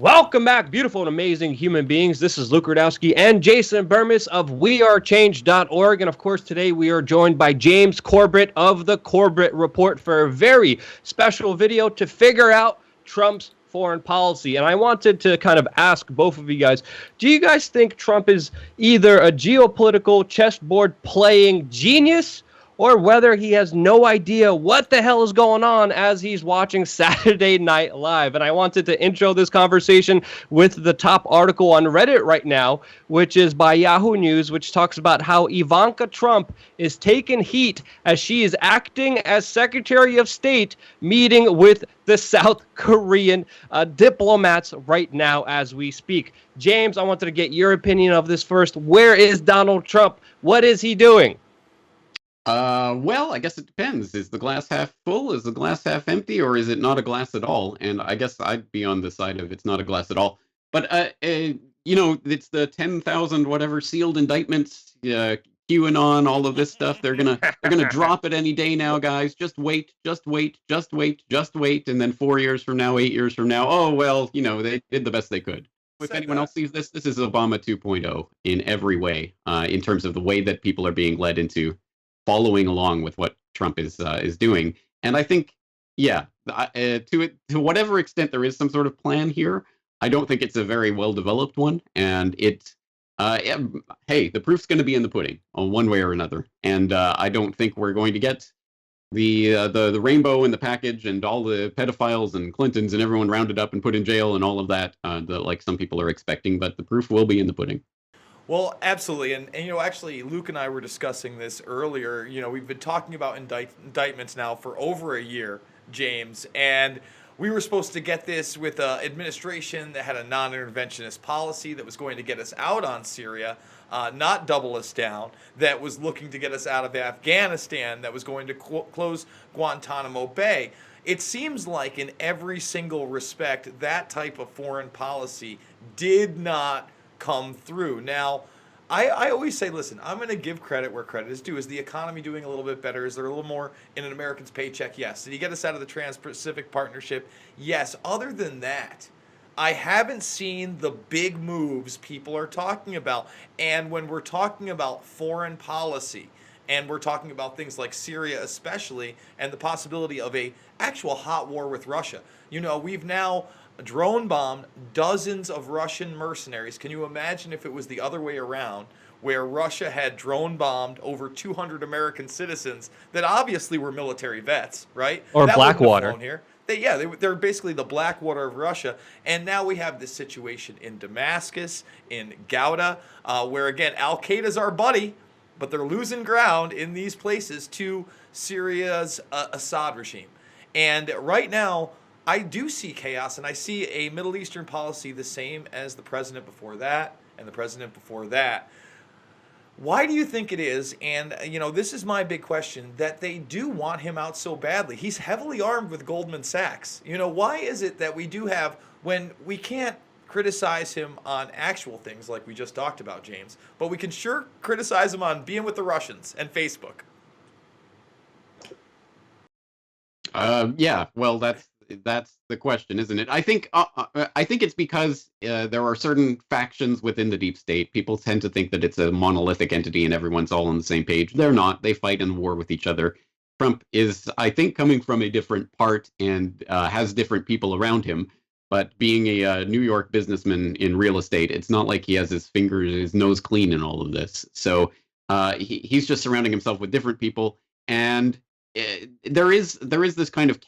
Welcome back, beautiful and amazing human beings. This is Luke Rudkowski and Jason Bermas of WeAreChange.org. And of course, today we are joined by James Corbett of the Corbett Report for a very special video to figure out Trump's foreign policy. And I wanted to kind of ask both of you guys, do you guys think Trump is either a geopolitical chessboard playing genius, or whether he has no idea what the hell is going on as he's watching Saturday Night Live? And I wanted to intro this conversation with the top article on Reddit right now, which is by Yahoo News, which talks about how Ivanka Trump is taking heat as she is acting as Secretary of State, meeting with the South Korean diplomats right now as we speak. James, I wanted to get your opinion of this first. Where is Donald Trump? What is he doing? Well, I guess it depends. Is the glass half full? Is the glass half empty? Or is it not a glass at all? And I guess I'd be on the side of it's not a glass at all. But, it's the 10,000 whatever sealed indictments, QAnon, all of this stuff. They're gonna drop it any day now, guys. Just wait, just wait, just wait, just wait. And then 4 years from now, 8 years from now, oh, well, they did the best they could. If anyone else sees this is Obama 2.0 in every way, in terms of the way that people are being led into following along with what Trump is doing. And I think, to whatever extent there is some sort of plan here, I don't think it's a very well developed one. And hey, the proof's going to be in the pudding, one way or another. And I don't think we're going to get the rainbow in the package and all the pedophiles and Clintons and everyone rounded up and put in jail and all of that, like some people are expecting. But the proof will be in the pudding. Well, absolutely. And actually, Luke and I were discussing this earlier. We've been talking about indictments now for over a year, James. And we were supposed to get this with an administration that had a non-interventionist policy that was going to get us out on Syria, not double us down, that was looking to get us out of Afghanistan, that was going to close Guantanamo Bay. It seems like in every single respect, that type of foreign policy did not come through. Now, I always say, listen, I'm going to give credit where credit is due. Is the economy doing a little bit better? Is there a little more in an American's paycheck? Yes. Did he get us out of the Trans-Pacific Partnership? Yes. Other than that, I haven't seen the big moves people are talking about. And when we're talking about foreign policy, and we're talking about things like Syria especially, and the possibility of a actual hot war with Russia. We've now drone bombed dozens of Russian mercenaries. Can you imagine if it was the other way around, where Russia had drone bombed over 200 American citizens that obviously were military vets, right? Or that Blackwater. Here. They're basically the Blackwater of Russia. And now we have this situation in Damascus, in Ghouta, where again, Al-Qaeda's our buddy, but they're losing ground in these places to Syria's Assad regime. And right now, I do see chaos, and I see a Middle Eastern policy the same as the president before that and the president before that. Why do you think it is, and this is my big question, that they do want him out so badly? He's heavily armed with Goldman Sachs. Why is it that we do have, when we can't criticize him on actual things like we just talked about, James, but we can sure criticize him on being with the Russians and Facebook? Well, that's the question, isn't it? I think it's because there are certain factions within the deep state. People tend to think that it's a monolithic entity and everyone's all on the same page. They're not. They fight in war with each other. Trump is, I think, coming from a different part and has different people around him. But being a New York businessman in real estate, it's not like he has his nose clean in all of this. So he's just surrounding himself with different people, and there is this kind of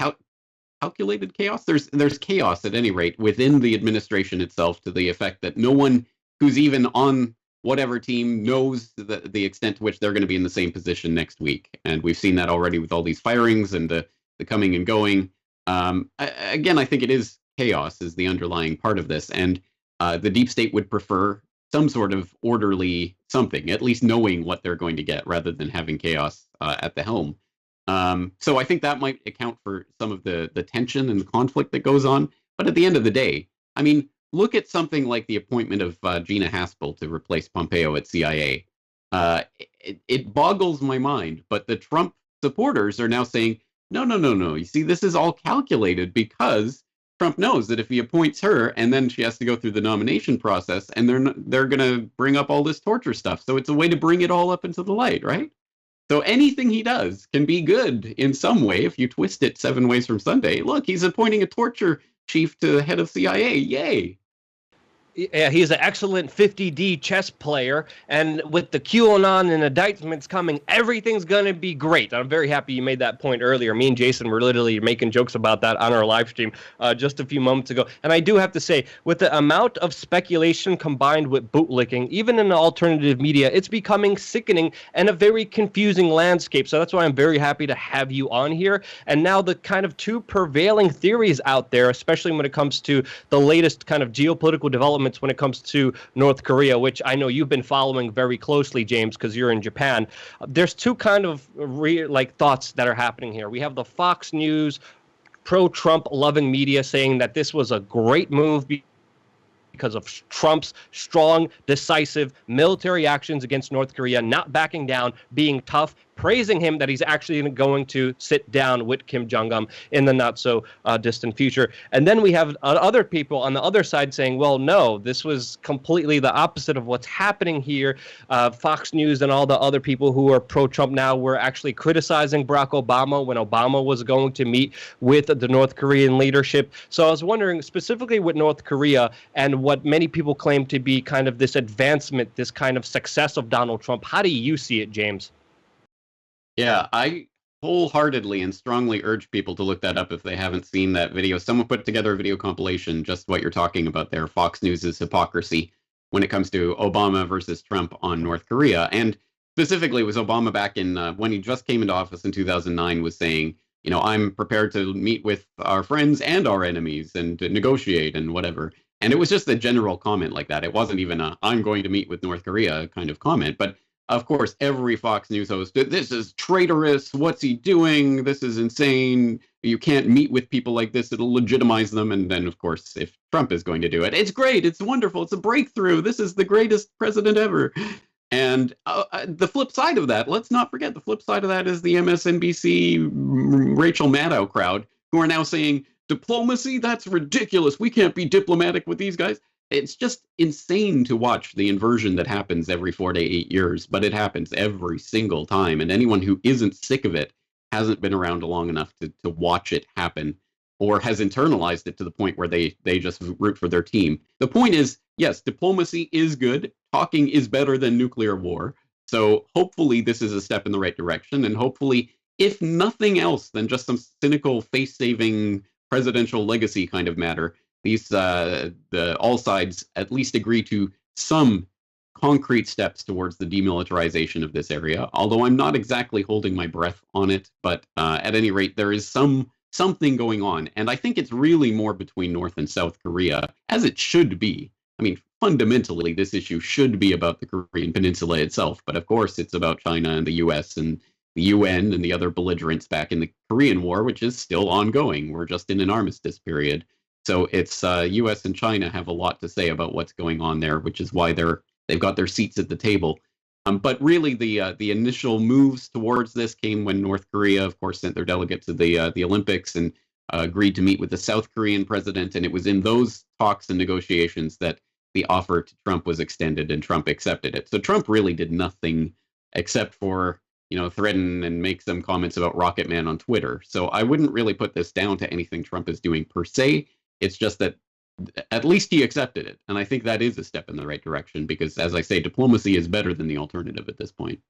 calculated chaos. There's chaos at any rate within the administration itself, to the effect that no one who's even on whatever team knows the extent to which they're going to be in the same position next week. And we've seen that already with all these firings and the coming and going. Again, I think it is chaos is the underlying part of this, and the deep state would prefer some sort of orderly something, at least knowing what they're going to get, rather than having chaos at the helm. So I think that might account for some of the tension and the conflict that goes on. But at the end of the day, I mean, look at something like the appointment of Gina Haspel to replace Pompeo at CIA. It boggles my mind, but the Trump supporters are now saying, no. You see, this is all calculated because Trump knows that if he appoints her and then she has to go through the nomination process, and they're going to bring up all this torture stuff. So it's a way to bring it all up into the light, right? So anything he does can be good in some way if you twist it 7 ways from Sunday. Look, he's appointing a torture chief to the head of CIA. Yay. Yeah, he's an excellent 50D chess player, and with the QAnon and indictments coming, everything's going to be great. I'm very happy you made that point earlier. Me and Jason were literally making jokes about that on our live stream just a few moments ago. And I do have to say, with the amount of speculation combined with bootlicking, even in the alternative media, it's becoming sickening and a very confusing landscape. So that's why I'm very happy to have you on here. And now the kind of two prevailing theories out there, especially when it comes to the latest kind of geopolitical developments when it comes to North Korea, which I know you've been following very closely, James, because you're in Japan. There's two kind of thoughts that are happening here. We have the Fox News pro-Trump loving media saying that this was a great move because of Trump's strong, decisive military actions against North Korea, not backing down, being tough, praising him that he's actually going to sit down with Kim Jong-un in the not-so-distant future. And then we have other people on the other side saying, well, no, this was completely the opposite of what's happening here. Fox News and all the other people who are pro-Trump now were actually criticizing Barack Obama when Obama was going to meet with the North Korean leadership. So I was wondering, specifically with North Korea and what many people claim to be kind of this advancement, this kind of success of Donald Trump, how do you see it, James? Yeah, I wholeheartedly and strongly urge people to look that up if they haven't seen that video. Someone put together a video compilation, just what you're talking about there, Fox News' hypocrisy when it comes to Obama versus Trump on North Korea. And specifically, it was Obama back in when he just came into office in 2009 was saying, you know, I'm prepared to meet with our friends and our enemies and to negotiate and whatever. And it was just a general comment like that. It wasn't even a I'm going to meet with North Korea kind of comment. But of course, every Fox News host, this is traitorous. What's he doing? This is insane. You can't meet with people like this. It'll legitimize them. And then, of course, if Trump is going to do it, it's great. It's wonderful. It's a breakthrough. This is the greatest president ever. And the flip side of that, let's not forget, the flip side of that is the MSNBC Rachel Maddow crowd who are now saying, diplomacy? That's ridiculous. We can't be diplomatic with these guys. It's just insane to watch the inversion that happens every 4 to 8 years, but it happens every single time. And anyone who isn't sick of it hasn't been around long enough to watch it happen or has internalized it to the point where they just root for their team. The point is, yes, diplomacy is good. Talking is better than nuclear war. So hopefully this is a step in the right direction. And hopefully, if nothing else than just some cynical face-saving presidential legacy kind of matter, these all sides at least agree to some concrete steps towards the demilitarization of this area, although I'm not exactly holding my breath on it. But at any rate, there is something going on. And I think it's really more between North and South Korea, as it should be. I mean, fundamentally, this issue should be about the Korean Peninsula itself. But of course, it's about China and the US and the UN and the other belligerents back in the Korean War, which is still ongoing. We're just in an armistice period. So it's U.S. and China have a lot to say about what's going on there, which is why they've got their seats at the table. But really, the initial moves towards this came when North Korea, of course, sent their delegate to the Olympics and agreed to meet with the South Korean president. And it was in those talks and negotiations that the offer to Trump was extended, and Trump accepted it. So Trump really did nothing except for, threaten and make some comments about Rocket Man on Twitter. So I wouldn't really put this down to anything Trump is doing per se. It's just that at least he accepted it. And I think that is a step in the right direction because, as I say, diplomacy is better than the alternative at this point.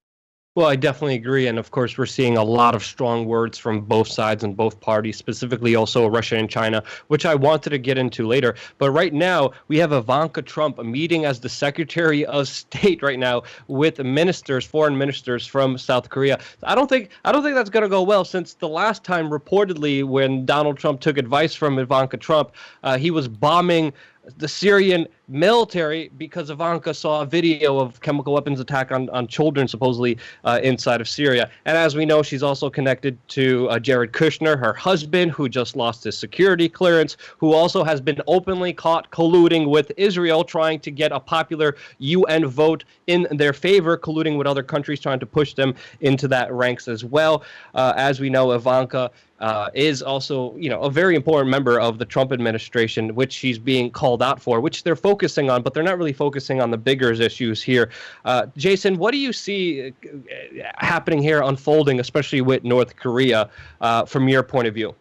Well, I definitely agree. And of course, we're seeing a lot of strong words from both sides and both parties, specifically also Russia and China, which I wanted to get into later. But right now, we have Ivanka Trump meeting as the Secretary of State right now with foreign ministers from South Korea. I don't think that's going to go well, since the last time reportedly when Donald Trump took advice from Ivanka Trump, he was bombing the Syrian military because Ivanka saw a video of chemical weapons attack on children supposedly inside of Syria. And as we know, she's also connected to Jared Kushner, her husband, who just lost his security clearance, who also has been openly caught colluding with Israel, trying to get a popular UN vote in their favor, colluding with other countries, trying to push them into that ranks as well. As we know, Ivanka is also, a very important member of the Trump administration, which she's being called out for, which they're focusing on, but they're not really focusing on the bigger issues here. Jason, what do you see happening here, unfolding, especially with North Korea, from your point of view?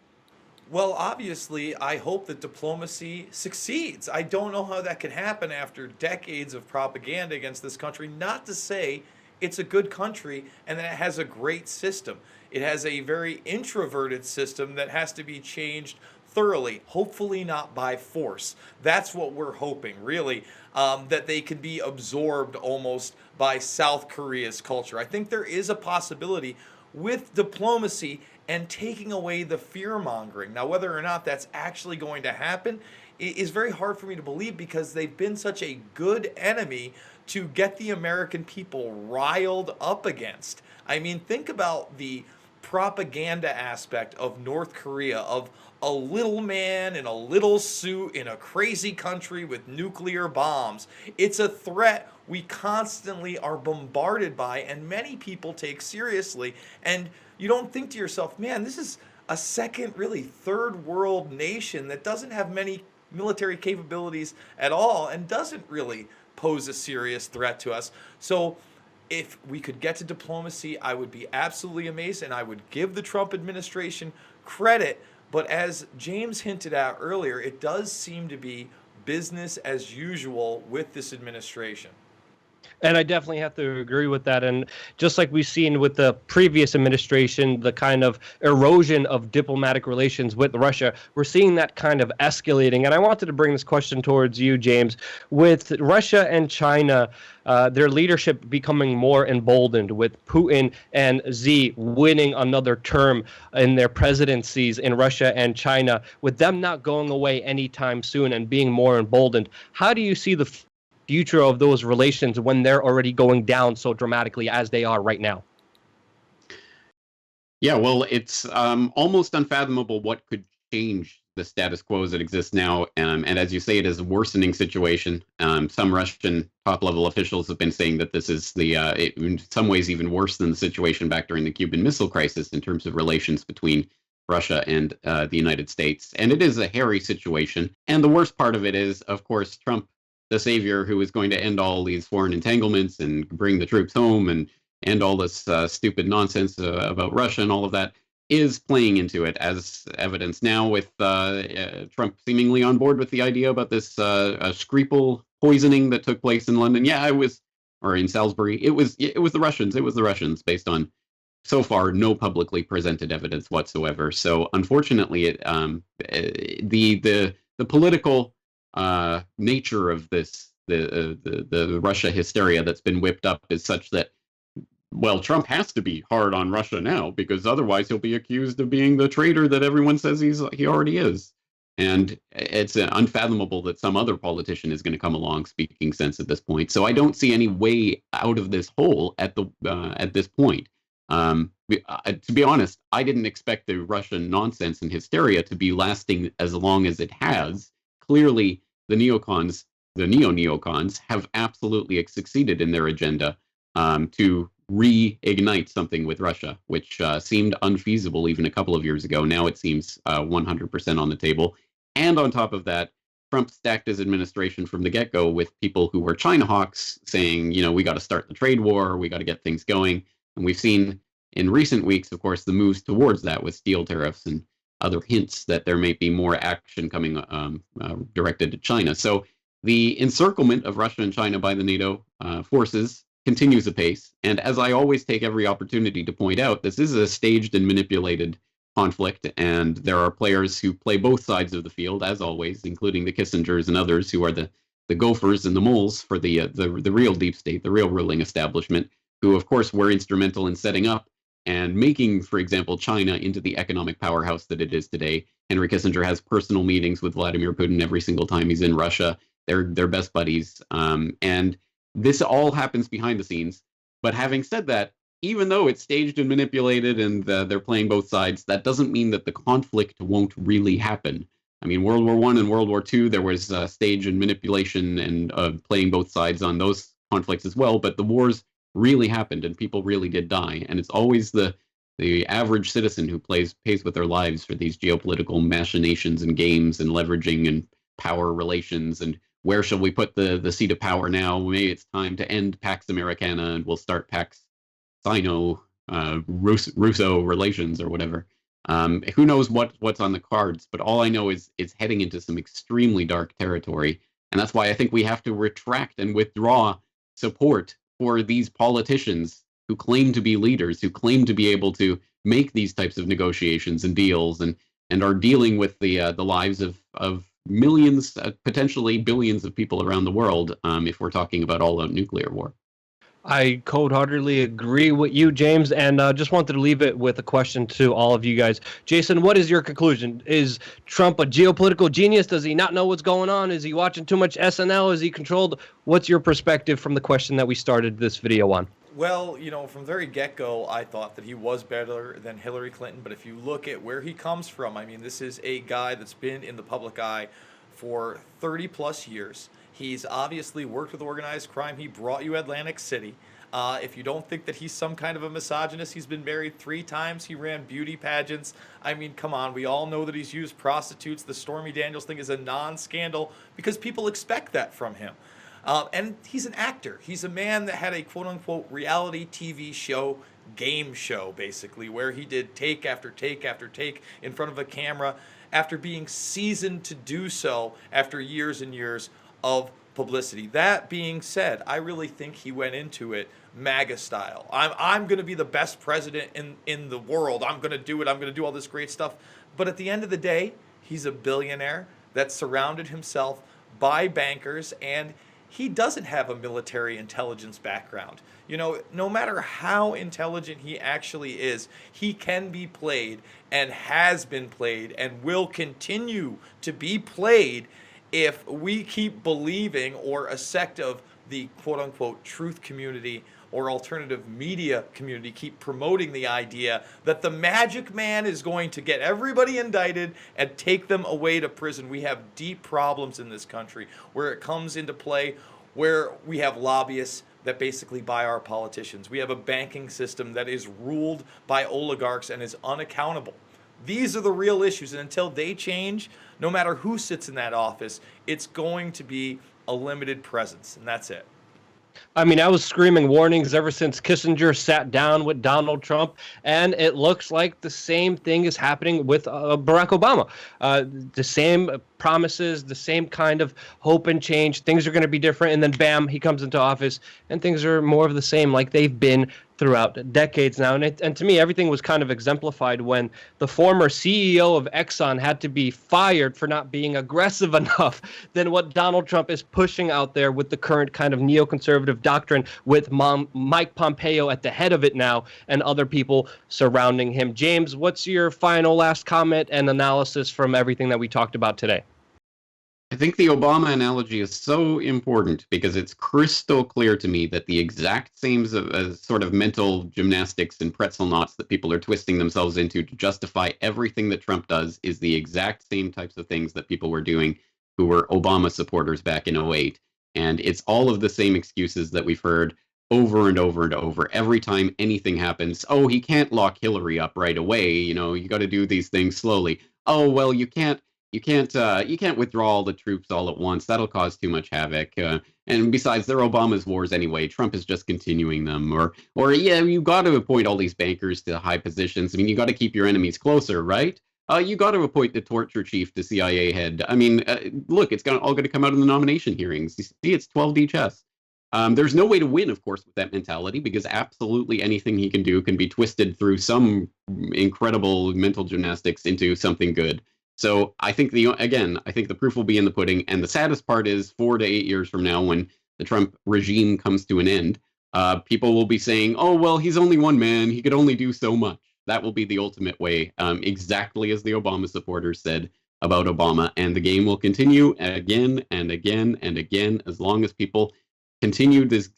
Well, obviously, I hope that diplomacy succeeds. I don't know how that can happen after decades of propaganda against this country. Not to say it's a good country and that it has a great system. It has a very introverted system that has to be changed thoroughly, hopefully not by force. That's what we're hoping, really, that they can be absorbed almost by South Korea's culture. I think there is a possibility with diplomacy and taking away the fear-mongering. Now, whether or not that's actually going to happen is very hard for me to believe, because they've been such a good enemy to get the American people riled up against. I mean, think about the propaganda aspect of North Korea, of a little man in a little suit in a crazy country with nuclear bombs. It's a threat we constantly are bombarded by, and many people take seriously. And you don't think to yourself, man, this is a second, really third world nation that doesn't have many military capabilities at all and doesn't really pose a serious threat to us. So if we could get to diplomacy, I would be absolutely amazed, and I would give the Trump administration credit. But as James hinted at earlier, it does seem to be business as usual with this administration. And I definitely have to agree with that. And just like we've seen with the previous administration, the kind of erosion of diplomatic relations with Russia, we're seeing that kind of escalating. And I wanted to bring this question towards you, James. With Russia and China, their leadership becoming more emboldened, with Putin and Xi winning another term in their presidencies in Russia and China, with them not going away anytime soon and being more emboldened, how do you see the future of those relations when they're already going down so dramatically as they are right now? Yeah, well, it's almost unfathomable what could change the status quo as it exists now. And as you say, it is a worsening situation. Some Russian top-level officials have been saying that this is in some ways even worse than the situation back during the Cuban Missile Crisis in terms of relations between Russia and the United States. And it is a hairy situation. And the worst part of it is, of course, Trump, the savior who is going to end all these foreign entanglements and bring the troops home and end all this stupid nonsense about Russia and all of that, is playing into it, as evidenced now with Trump seemingly on board with the idea about this Skripal poisoning that took place in London. Yeah, or in Salisbury. It was the Russians. It was the Russians, based on so far no publicly presented evidence whatsoever. So unfortunately, the political nature of this, the Russia hysteria that's been whipped up is such that, well, Trump has to be hard on Russia now, because otherwise he'll be accused of being the traitor that everyone says he already is. And it's unfathomable that some other politician is going to come along speaking sense at this point. So I don't see any way out of this hole at this point. To be honest, I didn't expect the Russian nonsense and hysteria to be lasting as long as it has. Clearly, the neocons, the neo-neocons, have absolutely succeeded in their agenda to reignite something with Russia, which seemed unfeasible even a couple of years ago. Now it seems 100% on the table. And on top of that, Trump stacked his administration from the get-go with people who were China hawks saying, we got to start the trade war, we got to get things going. And we've seen in recent weeks, of course, the moves towards that with steel tariffs and other hints that there may be more action coming directed to China. So the encirclement of Russia and China by the NATO forces continues apace. And as I always take every opportunity to point out, this is a staged and manipulated conflict, and there are players who play both sides of the field, as always, including the Kissingers and others who are the gophers and the moles for the real deep state, the real ruling establishment, who, of course, were instrumental in setting up and making, for example, China into the economic powerhouse that it is today. Henry Kissinger has personal meetings with Vladimir Putin every single time he's in Russia. They're best buddies. And this all happens behind the scenes. But having said that, even though it's staged and manipulated and they're playing both sides, that doesn't mean that the conflict won't really happen. I mean, World War I and World War II, there was stage and manipulation and playing both sides on those conflicts as well. But the wars really happened and people really did die. And it's always the average citizen who pays with their lives for these geopolitical machinations and games and leveraging and power relations. And where shall we put the seat of power now? Maybe it's time to end Pax Americana and we'll start Pax Sino-Russo relations or whatever. Who knows what's on the cards? But all I know is it's heading into some extremely dark territory, and that's why I think we have to retract and withdraw support for these politicians who claim to be leaders, who claim to be able to make these types of negotiations and deals, and are dealing with the lives of millions, potentially billions of people around the world. If we're talking about all-out nuclear war. I cold-heartedly agree with you, James, and just wanted to leave it with a question to all of you guys. Jason, what is your conclusion? Is Trump a geopolitical genius? Does he not know what's going on? Is he watching too much SNL? Is he controlled? What's your perspective from the question that we started this video on? Well, from the very get-go, I thought that he was better than Hillary Clinton. But if you look at where he comes from, I mean, this is a guy that's been in the public eye for 30-plus years. He's obviously worked with organized crime. He brought you Atlantic City. If you don't think that he's some kind of a misogynist, he's been married 3 times. He ran beauty pageants. I mean, come on. We all know that he's used prostitutes. The Stormy Daniels thing is a non-scandal because people expect that from him. And he's an actor. He's a man that had a quote-unquote reality TV show, game show, basically, where he did take after take after take in front of a camera after being seasoned to do so after years and years of publicity. That being said, I really think he went into it MAGA style. I'm going to be the best president in the world. I'm going to do it. I'm going to do all this great stuff. But at the end of the day, he's a billionaire that surrounded himself by bankers, and he doesn't have a military intelligence background. No matter how intelligent he actually is, he can be played and has been played and will continue to be played if we keep believing, or a sect of the quote-unquote truth community or alternative media community keep promoting the idea that the magic man is going to get everybody indicted and take them away to prison. We have deep problems in this country where it comes into play, where we have lobbyists that basically buy our politicians. We have a banking system that is ruled by oligarchs and is unaccountable. These are the real issues, and until they change, no matter who sits in that office, it's going to be a limited presence, and that's it. I mean, I was screaming warnings ever since Kissinger sat down with Donald Trump, and it looks like the same thing is happening with Barack Obama. The same promises, the same kind of hope and change. Things are going to be different, and then bam, he comes into office, and things are more of the same like they've been throughout decades now. And to me, everything was kind of exemplified when the former CEO of Exxon had to be fired for not being aggressive enough than what Donald Trump is pushing out there with the current kind of neoconservative doctrine, with Mike Pompeo at the head of it now and other people surrounding him. James, what's your final last comment and analysis from everything that we talked about today? I think the Obama analogy is so important because it's crystal clear to me that the exact same sort of mental gymnastics and pretzel knots that people are twisting themselves into to justify everything that Trump does is the exact same types of things that people were doing who were Obama supporters back in 2008. And it's all of the same excuses that we've heard over and over and over. Every time anything happens, oh, he can't lock Hillary up right away. You got to do these things slowly. Oh, well, you can't withdraw all the troops all at once. That'll cause too much havoc. And besides, they're Obama's wars anyway. Trump is just continuing them. Or yeah, you got to appoint all these bankers to high positions. I mean, you got to keep your enemies closer, right? You got to appoint the torture chief to CIA head. I mean, look, it's all going to come out in the nomination hearings. You see, it's 12D chess. There's no way to win, of course, with that mentality, because absolutely anything he can do can be twisted through some incredible mental gymnastics into something good. So I think the proof will be in the pudding. And the saddest part is 4 to 8 years from now, when the Trump regime comes to an end, people will be saying, oh, well, he's only one man. He could only do so much. That will be the ultimate way, exactly as the Obama supporters said. about Obama, and the game will continue again and again and again as long as people continue this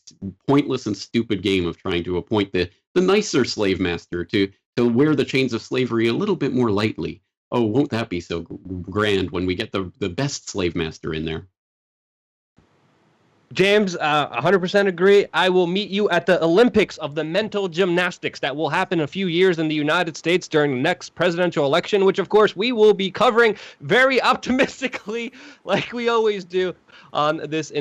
pointless and stupid game of trying to appoint the nicer slave master to wear the chains of slavery a little bit more lightly. Oh, won't that be so grand when we get the best slave master in there? James, 100% agree. I will meet you at the Olympics of the mental gymnastics that will happen in a few years in the United States during the next presidential election, which, of course, we will be covering very optimistically, like we always do on this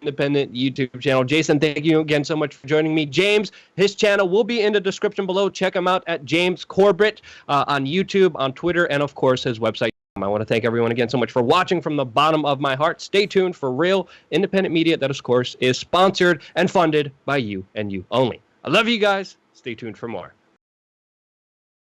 independent YouTube channel. Jason, thank you again so much for joining me. James, his channel will be in the description below. Check him out at James Corbett on YouTube, on Twitter, and, of course, his website. I want to thank everyone again so much for watching from the bottom of my heart. Stay tuned for real independent media that, of course, is sponsored and funded by you and you only. I love you guys. Stay tuned for more.